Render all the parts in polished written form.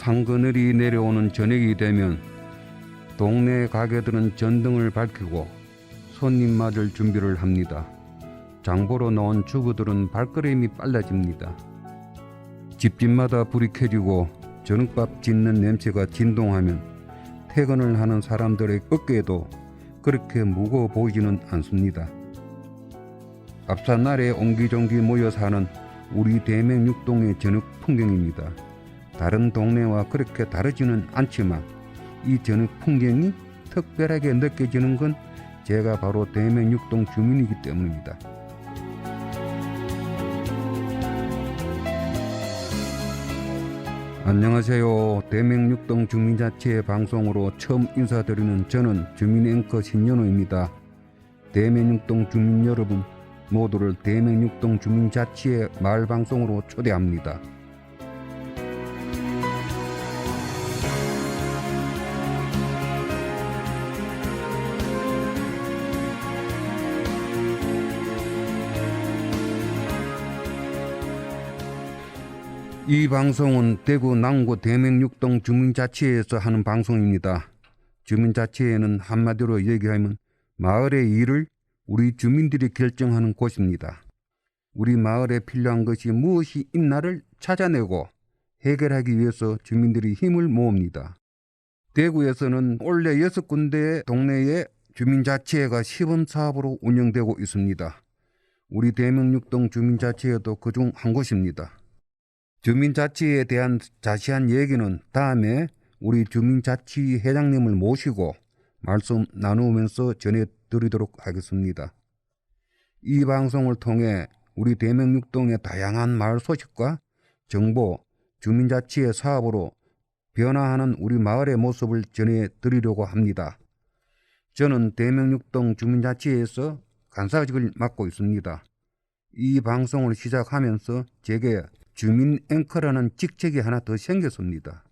상그늘이 내려오는 저녁이 되면 동네 가게들은 전등을 밝히고 손님 맞을 준비를 합니다. 장보러 나온 주부들은 발걸음이 빨라집니다. 집집마다 불이 켜지고 저녁밥 짓는 냄새가 진동하면 퇴근을 하는 사람들의 어깨도 그렇게 무거워 보이지는 않습니다. 앞산날에 옹기종기 모여 사는 우리 대명육동의 저녁 풍경입니다. 다른 동네와 그렇게 다르지는 않지만 이 저녁 풍경이 특별하게 느껴지는 건 제가 바로 대명육동 주민이기 때문입니다. 안녕하세요. 대명육동 주민자치회 방송으로 처음 인사드리는 저는 주민 앵커 신연호입니다. 대명육동 주민 여러분 모두를 대명육동 주민자치회 마을방송으로 초대합니다. 이 방송은 대구 남구 대명육동 주민자치회에서 하는 방송입니다. 주민자치회는 한마디로 얘기하면 마을의 일을 우리 주민들이 결정하는 곳입니다. 우리 마을에 필요한 것이 무엇이 있나를 찾아내고 해결하기 위해서 주민들이 힘을 모읍니다. 대구에서는 원래 6군데의 동네에 주민자치회가 시범사업으로 운영되고 있습니다. 우리 대명육동 주민자치회도 그중 한 곳입니다. 주민자치회에 대한 자세한 얘기는 다음에 우리 주민자치회 회장님을 모시고 말씀 나누면서 전해드리도록 하겠습니다. 이 방송을 통해 우리 대명육동의 다양한 마을 소식과 정보, 주민자치회 사업으로 변화하는 우리 마을의 모습을 전해드리려고 합니다. 저는 대명육동 주민자치회에서 간사직을 맡고 있습니다. 이 방송을 시작하면서 제게 주민 앵커라는 직책이 하나 더 생겼습니다.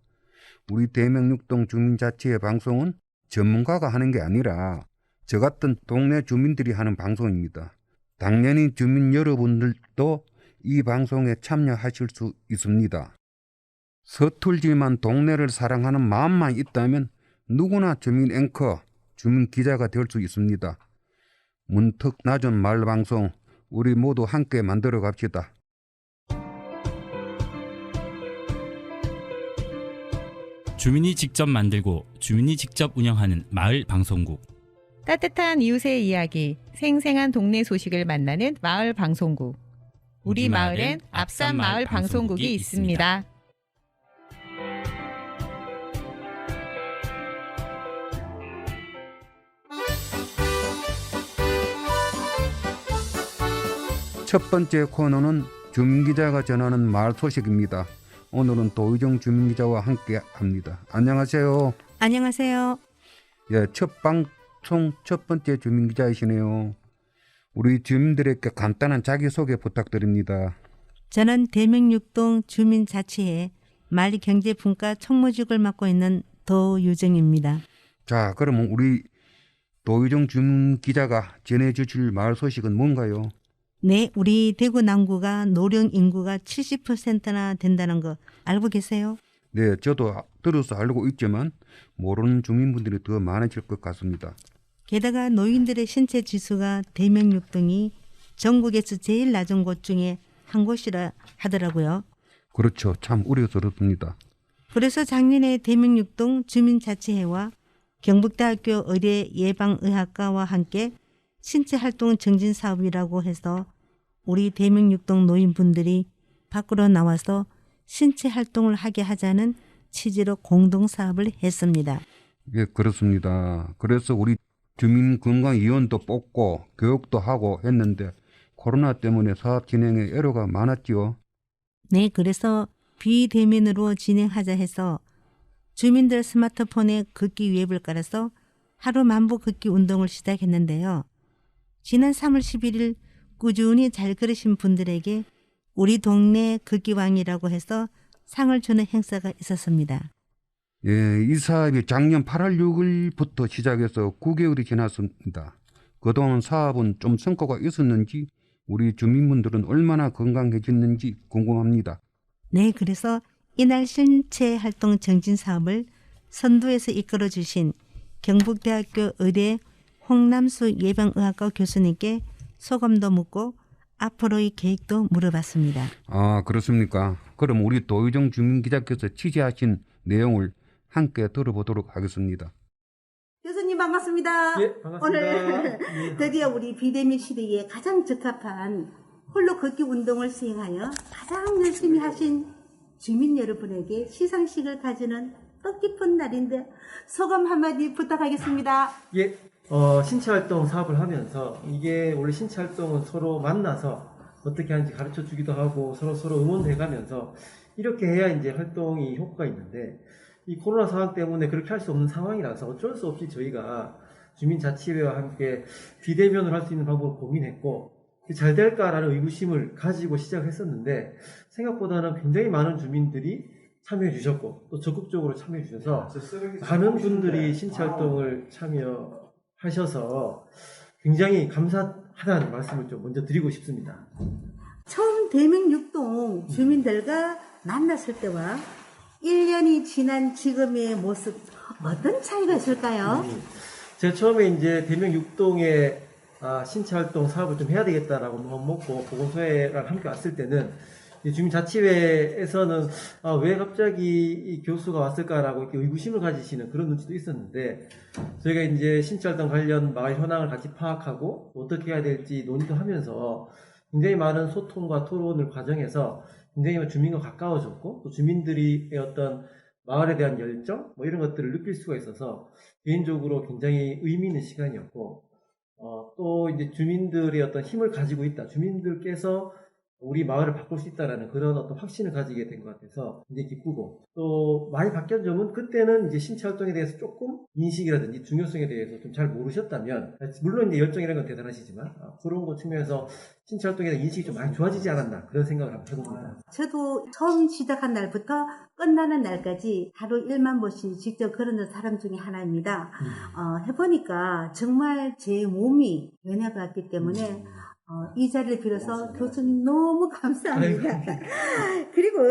우리 대명육동 주민자치회 방송은 전문가가 하는 게 아니라 저 같은 동네 주민들이 하는 방송입니다. 당연히 주민 여러분들도 이 방송에 참여하실 수 있습니다. 서툴지만 동네를 사랑하는 마음만 있다면 누구나 주민 앵커, 주민 기자가 될 수 있습니다. 문턱 낮은 마을 방송 우리 모두 함께 만들어 갑시다. 주민이 직접 만들고 주민이 직접 운영하는 마을 방송국. 따뜻한 이웃의 이야기, 생생한 동네 소식을 만나는 마을 방송국. 우리 마을엔 앞산 마을 방송국이 있습니다. 첫 번째 코너는 주민기자가 전하는 마을 소식입니다. 오늘은 도의정 주민기자와 함께 합니다. 안녕하세요. 안녕하세요. 예, 첫 방송 첫 번째 주민기자이시네요. 우리 주민들에게 간단한 자기소개 부탁드립니다. 저는 대명육동 주민자치회 마을경제분과 총무직을 맡고 있는 도유정입니다. 자, 그러면 우리 도의정 주민기자가 전해주실 마을 소식은 뭔가요? 네, 우리 대구 남구가 노령 인구가 70%나 된다는 거 알고 계세요? 네, 저도 들어서 알고 있지만 모르는 주민분들이 더 많아질 것 같습니다. 게다가 노인들의 신체 지수가 대명육동이 전국에서 제일 낮은 곳 중에 한 곳이라 하더라고요. 그렇죠. 참 우려스럽습니다. 그래서 작년에 대명육동 주민자치회와 경북대학교 의대 예방의학과와 함께 신체활동 증진 사업이라고 해서 우리 대명육동 노인분들이 밖으로 나와서 신체활동을 하게 하자는 취지로 공동사업을 했습니다. 예, 그렇습니다. 그래서 우리 주민건강위원도 뽑고 교육도 하고 했는데 코로나 때문에 사업 진행에 애로가 많았지요. 네, 그래서 비대면으로 진행하자 해서 주민들 스마트폰에 걷기 웹을 깔아서 하루 만보 걷기 운동을 시작했는데요. 지난 3월 11일 꾸준히 잘 걸으신 분들에게 우리 동네 걷기왕이라고 해서 상을 주는 행사가 있었습니다. 예, 이 사업이 작년 8월 6일부터 시작해서 9개월이 지났습니다. 그동안 사업은 좀 성과가 있었는지 우리 주민분들은 얼마나 건강해졌는지 궁금합니다. 네, 그래서 이날 신체 활동 정진 사업을 선두에서 이끌어 주신 경북대학교 의대 홍남수 예방의학과 교수님께 소감도 묻고 앞으로의 계획도 물어봤습니다. 아, 그렇습니까? 그럼 우리 도유정 주민기자께서 취재하신 내용을 함께 들어보도록 하겠습니다. 교수님 반갑습니다. 예, 반갑습니다. 오늘 예. 드디어 우리 비대면 시대에 가장 적합한 홀로 걷기 운동을 수행하여 가장 열심히 하신 주민 여러분에게 시상식을 가지는 뜻깊은 날인데 소감 한마디 부탁하겠습니다. 예, 신체활동 사업을 하면서 이게 원래 신체활동은 서로 만나서 어떻게 하는지 가르쳐 주기도 하고 서로 응원해 가면서 이렇게 해야 이제 활동이 효과가 있는데 이 코로나 상황 때문에 그렇게 할 수 없는 상황이라서 어쩔 수 없이 저희가 주민자치회와 함께 비대면으로 할 수 있는 방법을 고민했고 잘 될까라는 의구심을 가지고 시작했었는데 생각보다는 굉장히 많은 주민들이 참여해 주셨고 또 적극적으로 참여해 주셔서 많은 분들이 신체활동을 참여하셔서 굉장히 감사하다는 말씀을 좀 먼저 드리고 싶습니다. 처음 대명육동 주민들과 만났을 때와 1년이 지난 지금의 모습 어떤 차이가 있을까요? 제가 처음에 이제 대명육동에 신체활동 사업을 좀 해야 되겠다라고 마음 먹고 보건소회랑 함께 왔을 때는 주민자치회에서는 왜 갑자기 이 교수가 왔을까라고 이렇게 의구심을 가지시는 그런 눈치도 있었는데 저희가 이제 신체활동 관련 마을 현황을 같이 파악하고 어떻게 해야 될지 논의도 하면서 굉장히 많은 소통과 토론을 과정해서 굉장히 주민과 가까워졌고 또 주민들이 어떤 마을에 대한 열정 뭐 이런 것들을 느낄 수가 있어서 개인적으로 굉장히 의미 있는 시간이었고 또 이제 주민들의 어떤 힘을 가지고 있다. 주민들께서 우리 마을을 바꿀 수 있다라는 그런 어떤 확신을 가지게 된 것 같아서 굉장히 기쁘고 또 많이 바뀐 점은 그때는 이제 신체활동에 대해서 조금 인식이라든지 중요성에 대해서 좀 잘 모르셨다면 물론 이제 열정이라는 건 대단하시지만 그런 것 측면에서 신체활동에 대한 인식이 좀 많이 좋아지지 않았나 그런 생각을 한번 해봅니다. 저도 처음 시작한 날부터 끝나는 날까지 하루 1만 보씩 직접 걸어는 사람 중에 하나입니다. 해보니까 정말 제 몸이 변해갔기 때문에 이 자리를 빌어서 교수님 너무 감사합니다. 그리고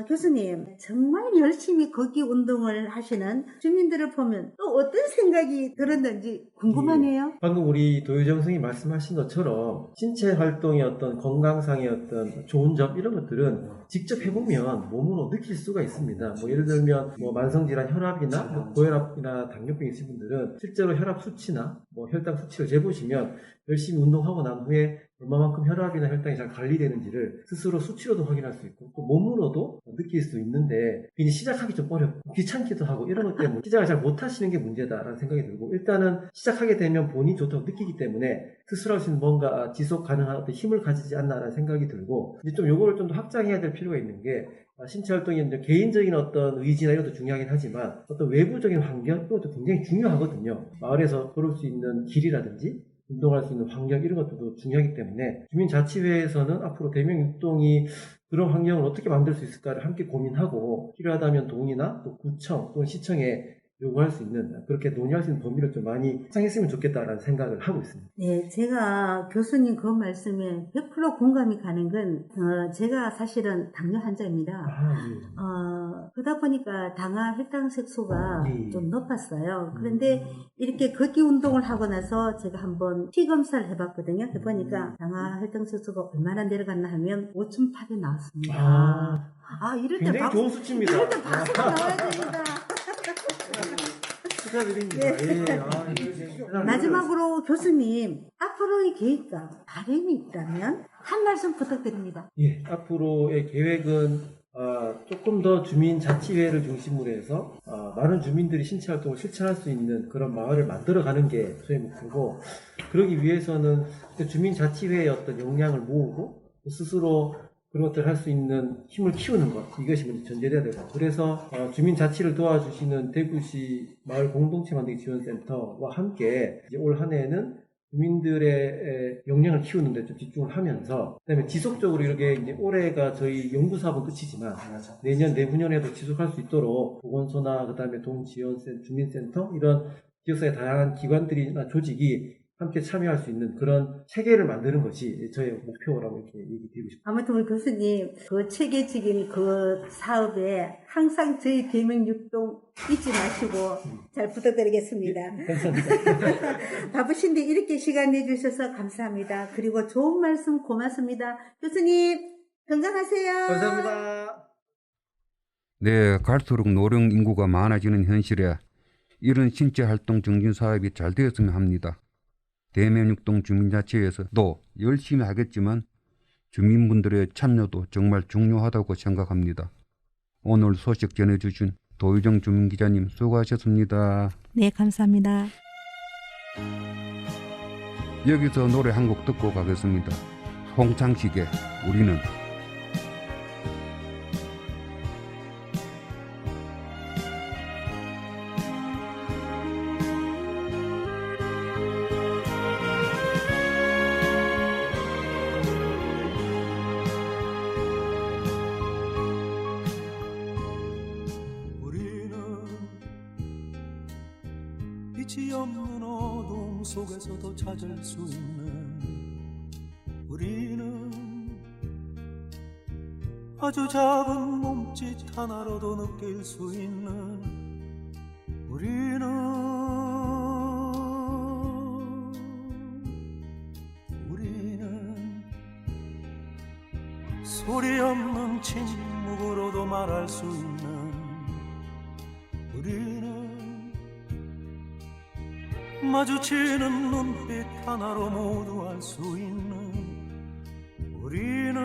교수님 정말 열심히 걷기 운동을 하시는 주민들을 보면 또 어떤 생각이 들었는지 궁금하네요. 방금 우리 도유정 선생님이 말씀하신 것처럼 신체 활동의 어떤 건강상의 어떤 좋은 점 이런 것들은 직접 해보면 몸으로 느낄 수가 있습니다. 뭐 예를 들면 뭐 만성질환 혈압이나 뭐 고혈압이나 당뇨병 있으신 분들은 실제로 혈압 수치나 뭐 혈당 수치를 재보시면 열심히 운동하고 난 후에 얼마만큼 혈압이나 혈당이 잘 관리되는지를 스스로 수치로도 확인할 수 있고 또 몸으로도 느낄 수 있는데 이제 시작하기 좀 어렵고 귀찮기도 하고 이런 것 때문에 시작을 잘 못하시는 게 문제다라는 생각이 들고 일단은 시작하게 되면 본인이 좋다고 느끼기 때문에 스스로 할 수 있는 뭔가 지속 가능한 어떤 힘을 가지지 않나라는 생각이 들고 이제 좀 요거를 좀 더 확장해야 될 필요가 있는 게 신체 활동이 이제 개인적인 어떤 의지나 이런 것도 중요하긴 하지만 어떤 외부적인 환경 이것도 굉장히 중요하거든요. 마을에서 걸을 수 있는 길이라든지 운동할 수 있는 환경 이런 것들도 중요하기 때문에 주민자치회에서는 앞으로 대명육동이 그런 환경을 어떻게 만들 수 있을까를 함께 고민하고 필요하다면 동이나 또 구청 또는 시청에 요구할 수 있는 그렇게 논의할 수 있는 범위를 좀 많이 확장했으면 좋겠다라는 생각을 하고 있습니다. 네, 제가 교수님 그 말씀에 100% 공감이 가는 건 제가 사실은 당뇨 환자입니다. 그러다 보니까 당화 혈당 색소가 좀 높았어요. 그런데 이렇게 걷기 운동을 하고 나서 제가 한번 피 검사를 해봤거든요. 해보니까 당화 혈당 색소가 얼마나 내려갔나 하면 5,800 나왔습니다. 이럴 때 굉장히 좋은 수치입니다. 이럴 때 박수가 나와야 됩니다. 축하드립니다. 마지막으로 교수님 앞으로의 계획과 바람이 있다면 한 말씀 부탁드립니다. 예, 앞으로의 계획은 조금 더 주민자치회를 중심으로 해서 많은 주민들이 신체활동을 실천할 수 있는 그런 마을을 만들어가는 게 저희 목표고 그러기 위해서는 주민자치회의 어떤 역량을 모으고 스스로 그런 것들을 할 수 있는 힘을 키우는 것 이것이 먼저 전제돼야 되고 그래서 주민자치를 도와주시는 대구시 마을 공동체 만들기 지원센터와 함께 이제 올 한 해에는 주민들의 역량을 키우는 데 좀 집중을 하면서 그다음에 지속적으로 이렇게 이제 올해가 저희 연구 사업은 끝이지만 내년 내후년에도 지속할 수 있도록 보건소나 그다음에 동지원센터, 주민센터 이런 지역사회 다양한 기관들이나 조직이 함께 참여할 수 있는 그런 체계를 만드는 것이 저의 목표라고 이렇게 얘기 드리고 싶습니다. 아무튼 우리 교수님 그 체계적인 그 사업에 항상 저희 대명육동 잊지 마시고 잘 부탁드리겠습니다. 감사합니다. 바쁘신데 이렇게 시간 내주셔서 감사합니다. 그리고 좋은 말씀 고맙습니다. 교수님 건강하세요. 감사합니다. 네, 갈수록 노령 인구가 많아지는 현실에 이런 신체 활동 증진 사업이 잘 되었으면 합니다. 대명육동 주민자치회에서도 열심히 하겠지만 주민분들의 참여도 정말 중요하다고 생각합니다. 오늘 소식 전해주신 도유정 주민기자님 수고하셨습니다. 네, 감사합니다. 여기서 노래 한 곡 듣고 가겠습니다. 홍창식의 우리는. 빛이 없는 어둠 속에서도 찾을 수 있는 우리는 아주 작은 몸짓 하나로도 느낄 수 있는 우리는 소리 없는 침묵으로도 말할 수 있는 우리는 마주치는 눈빛 하나로 모두 알 수 있는 우리는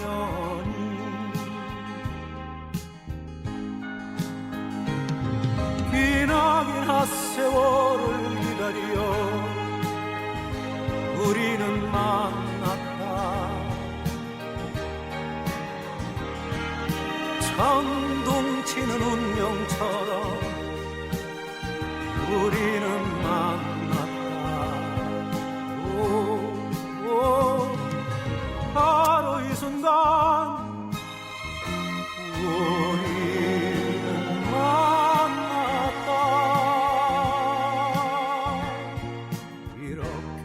연인. 기나긴 핫세월을 기다려 우리는 만났다. 천둥치는 운명처럼 우리는 만났다. 바로 이 순간 우리는 만났다. 이렇게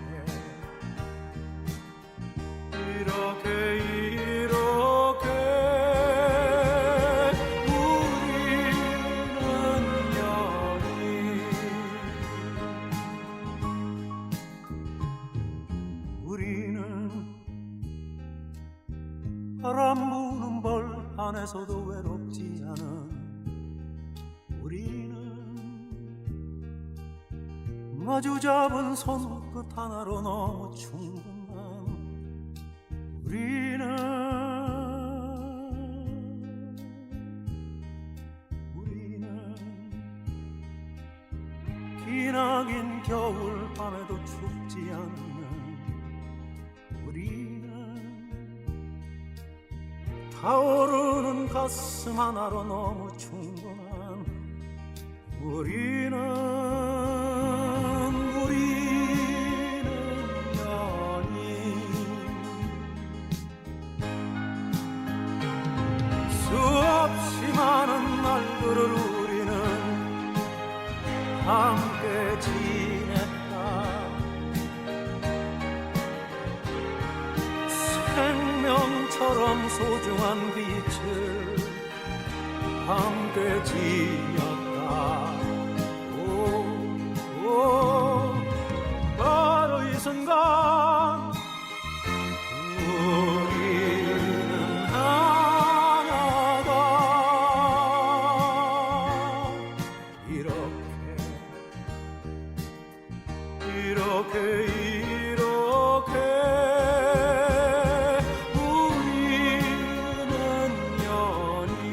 우리는 바람 부는 벌 안에서도 외롭지 않은 우리는 마주 잡은 손끝 하나로 너무 충분한 우리는 기나긴 겨울 밤에도 춥지 않는 우리는 타오르는 가슴 하나로 너무 충분한 우리는 연인. 수없이 많은 날들을 우리는 함께 지냈다. 생명처럼 소중한 빛을 함께 지녔다. 바로 이 순간 우리는 하나다. 이렇게 우리는 연인.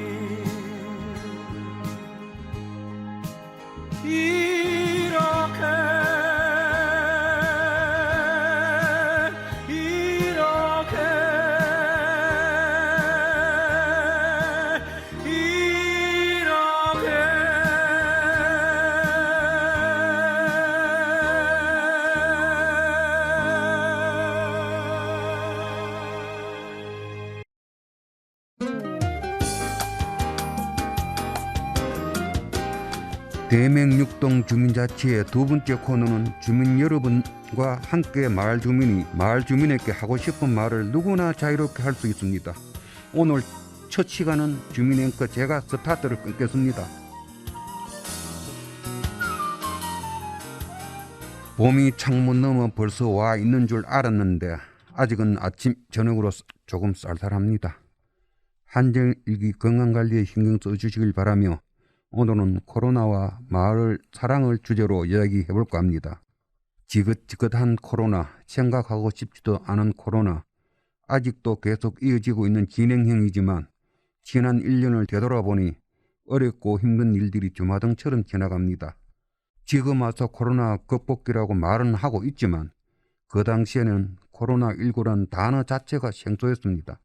대맹육동 주민자치의 두 번째 코너는 주민 여러분과 함께 마을 주민이 마을 주민에게 하고 싶은 말을 누구나 자유롭게 할 수 있습니다. 오늘 첫 시간은 주민 앵커 제가 스타트를 끊겠습니다. 봄이 창문 너머 벌써 와 있는 줄 알았는데 아직은 아침 저녁으로 조금 쌀쌀합니다. 한정일기 건강관리에 신경 써주시길 바라며 오늘은 코로나와 마을 사랑을 주제로 이야기해 볼까 합니다. 지긋지긋한 코로나, 생각하고 싶지도 않은 코로나, 아직도 계속 이어지고 있는 진행형이지만 지난 1년을 되돌아보니 어렵고 힘든 일들이 주마등처럼 지나갑니다. 지금 와서 코로나 극복기라고 말은 하고 있지만 그 당시에는 코로나19란 단어 자체가 생소했습니다.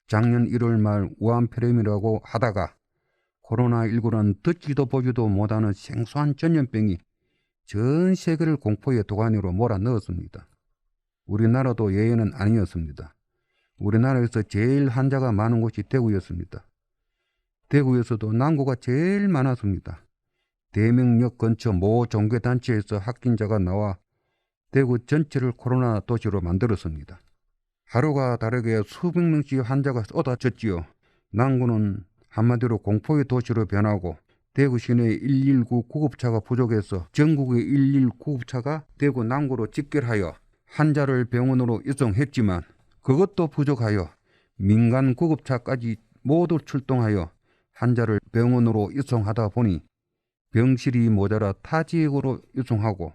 작년 1월 말 우한 폐렴이라고 하다가 코로나19란 듣지도 보지도 못하는 생소한 전염병이 전 세계를 공포의 도가니로 몰아넣었습니다. 우리나라도 예외는 아니었습니다. 우리나라에서 제일 환자가 많은 곳이 대구였습니다. 대구에서도 난구가 제일 많았습니다. 대명역 근처 모 종교단체에서 확진자가 나와 대구 전체를 코로나 도시로 만들었습니다. 하루가 다르게 수백 명씩 환자가 쏟아졌지요. 난구는 한마디로 공포의 도시로 변하고 대구 시내에 119 구급차가 부족해서 전국의 119 구급차가 대구 난구로 집결하여 환자를 병원으로 이송했지만 그것도 부족하여 민간 구급차까지 모두 출동하여 환자를 병원으로 이송하다 보니 병실이 모자라 타 지역으로 이송하고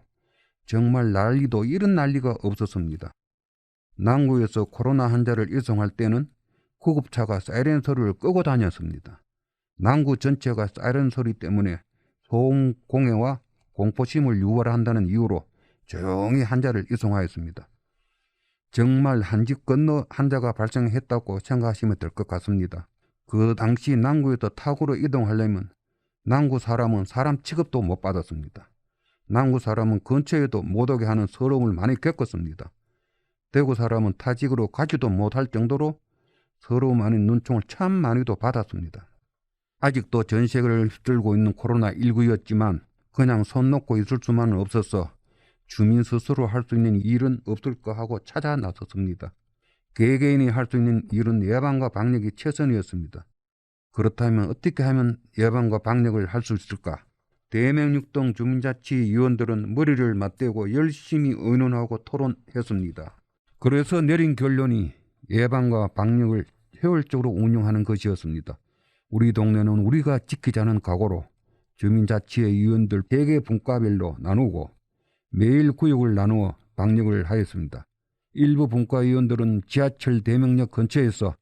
정말 난리도 이런 난리가 없었습니다. 난구에서 코로나 환자를 이송할 때는 구급차가 사이렌 소리를 끄고 다녔습니다. 난구 전체가 사이렌 소리 때문에 소음 공해와 공포심을 유발한다는 이유로 조용히 환자를 이송하였습니다. 정말 한 집 건너 환자가 발생했다고 생각하시면 될 것 같습니다. 그 당시 난구에서 타구로 이동하려면 난구 사람은 사람 취급도 못 받았습니다. 난구 사람은 근처에도 못 오게 하는 서러움을 많이 겪었습니다. 대구 사람은 타직으로 가지도 못할 정도로 서러움 아닌 눈총을 참 많이도 받았습니다. 아직도 전 세계를 휩쓸고 있는 코로나19였지만 그냥 손 놓고 있을 수만은 없어서 주민 스스로 할 수 있는 일은 없을까 하고 찾아 나섰습니다. 개개인이 할 수 있는 일은 예방과 방역이 최선이었습니다. 그렇다면 어떻게 하면 예방과 방역을 할 수 있을까? 대명육동 주민자치위원들은 머리를 맞대고 열심히 의논하고 토론했습니다. 그래서 내린 결론이 예방과 방역을 효율적으로 운영하는 것이었습니다. 우리 동네는 우리가 지키자는 각오로 주민자치의 위원들 3개 분과별로 나누고 매일 구역을 나누어 방역을 하였습니다. 일부 분과위원들은 지하철 대명역 근처에서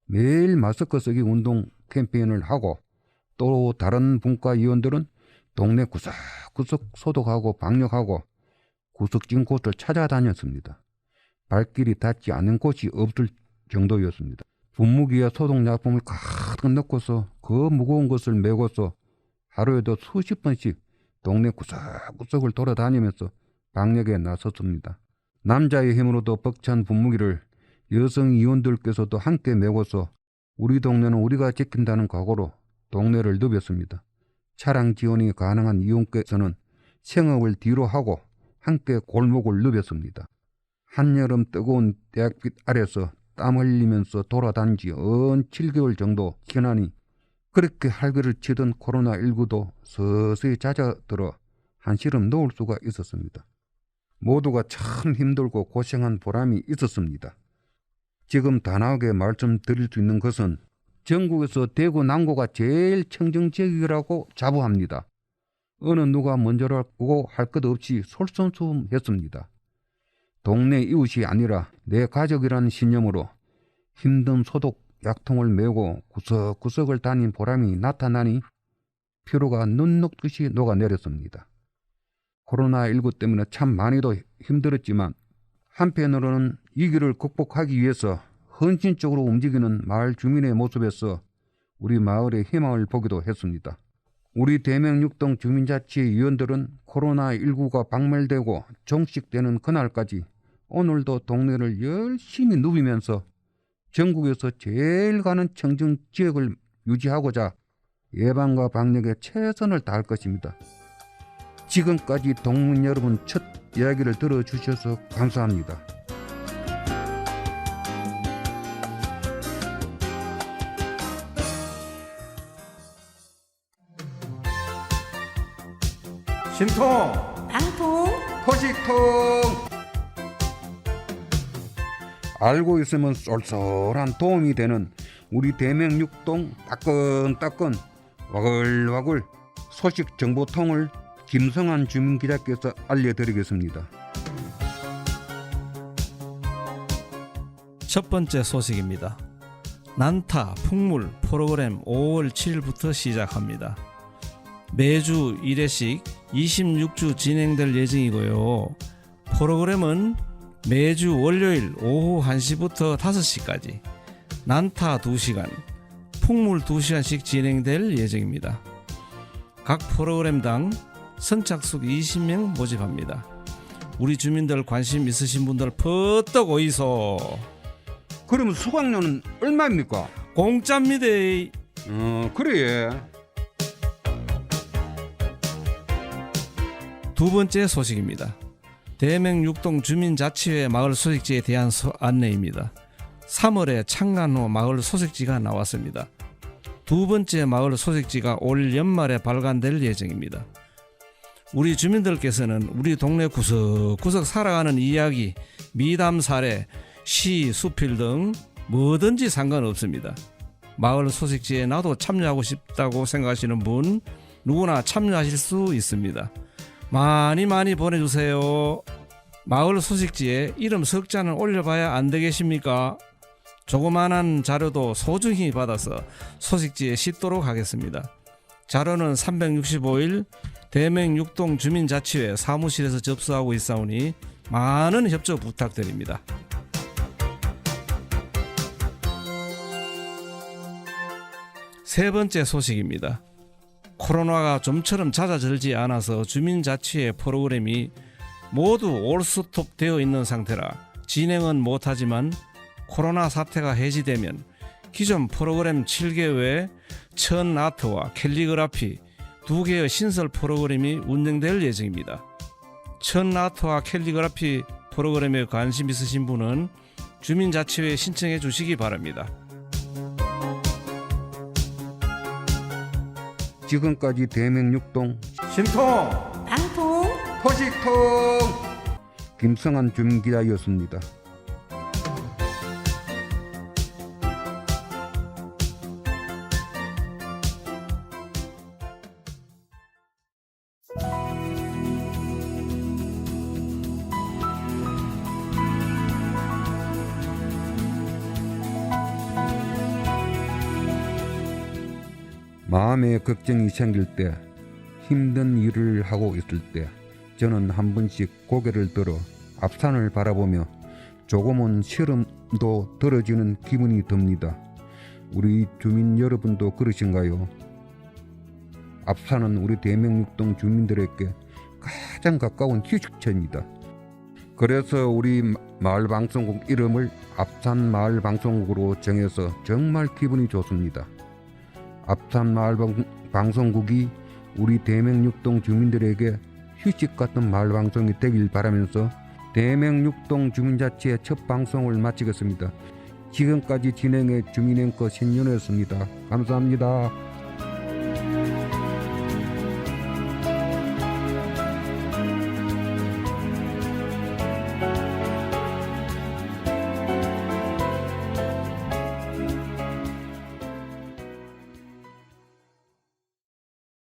매일 마스크 쓰기 운동 캠페인을 하고 또 다른 분과위원들은 동네 구석구석 소독하고 방역하고 구석진 곳을 찾아다녔습니다. 발길이 닿지 않는 곳이 없을 정도였습니다. 분무기와 소독약품을 가득 넣고서 그 무거운 것을 메고서 하루에도 수십 번씩 동네 구석구석을 돌아다니면서 방역에 나섰습니다. 남자의 힘으로도 벅찬 분무기를 여성 위원들께서도 함께 메고서 우리 동네는 우리가 지킨다는 각오로 동네를 누볐습니다. 차량 지원이 가능한 이용께서는 생업을 뒤로 하고 함께 골목을 누볐습니다. 한여름 뜨거운 대학빛 아래서 땀 흘리면서 돌아다닌 지 7개월 정도 지나니 그렇게 활기를 치던 코로나19도 서서히 잦아들어 한시름 놓을 수가 있었습니다. 모두가 참 힘들고 고생한 보람이 있었습니다. 지금 단호하게 말씀드릴 수 있는 것은 전국에서 대구 난구가 제일 청정지역이라고 자부합니다. 어느 누가 먼저라고 할 것 없이 솔선수범했습니다. 동네 이웃이 아니라 내 가족이라는 신념으로 힘든 소독 약통을 메고 구석구석을 다닌 보람이 나타나니 피로가 눈 녹듯이 녹아내렸습니다. 코로나19 때문에 참 많이도 힘들었지만 한편으로는 이 길을 극복하기 위해서 헌신적으로 움직이는 마을 주민의 모습에서 우리 마을의 희망을 보기도 했습니다. 우리 대명육동 주민자치위원들은 코로나19가 박멸되고 종식되는 그날까지 오늘도 동네를 열심히 누비면서 전국에서 제일 가는 청정 지역을 유지하고자 예방과 방역에 최선을 다할 것입니다. 지금까지 동문 여러분 첫 이야기를 들어주셔서 감사합니다. 심통 방통 포식통 알고 있으면 쏠쏠한 도움이 되는 우리 대명육동 따끈따끈 와글와글 소식 정보통을 김성환 주민기자께서 알려드리겠습니다. 첫 번째 소식입니다. 난타 풍물 프로그램 5월 7일부터 시작합니다. 매주 1회씩 26주 진행될 예정이고요. 프로그램은 매주 월요일 오후 1시부터 5시까지 난타 2시간, 풍물 2시간씩 진행될 예정입니다. 각 프로그램당 선착순 20명 모집합니다. 우리 주민들 관심 있으신 분들 퍼떡 오이소. 그러면 수강료는 얼마입니까? 공짜입니다. 그래. 두 번째 소식입니다. 대명육동 주민자치회 마을 소식지에 대한 안내입니다. 3월에 창간 후 마을 소식지가 나왔습니다. 두 번째 마을 소식지가 올 연말에 발간될 예정입니다. 우리 주민들께서는 우리 동네 구석구석 살아가는 이야기, 미담 사례, 시, 수필 등 뭐든지 상관없습니다. 마을 소식지에 나도 참여하고 싶다고 생각하시는 분 누구나 참여하실 수 있습니다. 많이 보내주세요. 마을 소식지에 이름 석자는 올려봐야 안 되겠습니까? 조그만한 자료도 소중히 받아서 소식지에 싣도록 하겠습니다. 자료는 365일 대명육동 주민자치회 사무실에서 접수하고 있사오니 많은 협조 부탁드립니다. 세 번째 소식입니다. 코로나가 좀처럼 잦아들지 않아서 주민자치회 프로그램이 모두 올스톱 되어 있는 상태라 진행은 못하지만 코로나 사태가 해지되면 기존 프로그램 7개 외에 천 아트와 캘리그라피 2개의 신설 프로그램이 운영될 예정입니다. 천 아트와 캘리그라피 프로그램에 관심 있으신 분은 주민자치회에 신청해 주시기 바랍니다. 지금까지 대명육동 심통 방통 포식통 김성환 주민기자였습니다. 마음에 걱정이 생길 때, 힘든 일을 하고 있을 때 저는 한 번씩 고개를 들어 앞산을 바라보며 조금은 시름도 덜어지는 기분이 듭니다. 우리 주민 여러분도 그러신가요? 앞산은 우리 대명육동 주민들에게 가장 가까운 휴식처입니다. 그래서 우리 마을방송국 이름을 앞산 마을방송국으로 정해서 정말 기분이 좋습니다. 앞산 마을방송국이 우리 대명육동 주민들에게 휴식 같은 마을방송이 되길 바라면서 대명육동 주민자치회 첫 방송을 마치겠습니다. 지금까지 진행해 주민앵커 신윤호였습니다. 감사합니다.